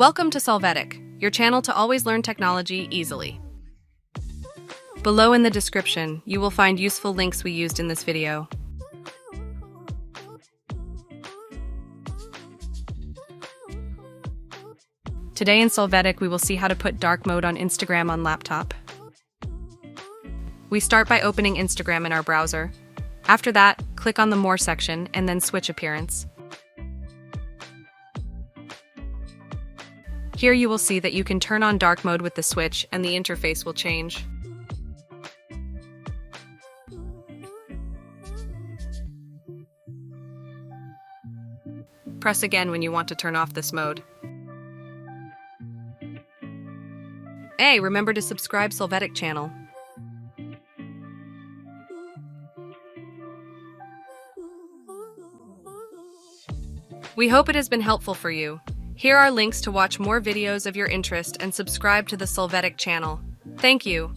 Welcome to Solvetic, your channel to always learn technology easily. Below in the description, you will find useful links we used in this video. Today in Solvetic, we will see how to put dark mode on Instagram on laptop. We start by opening Instagram in our browser. After that, click on the More section and then switch appearance. Here you will see that you can turn on dark mode with the switch and the interface will change. Press again when you want to turn off this mode. Hey, remember to subscribe Solvetic channel. We hope it has been helpful for you. Here are links to watch more videos of your interest and subscribe to the Solvetic channel. Thank you.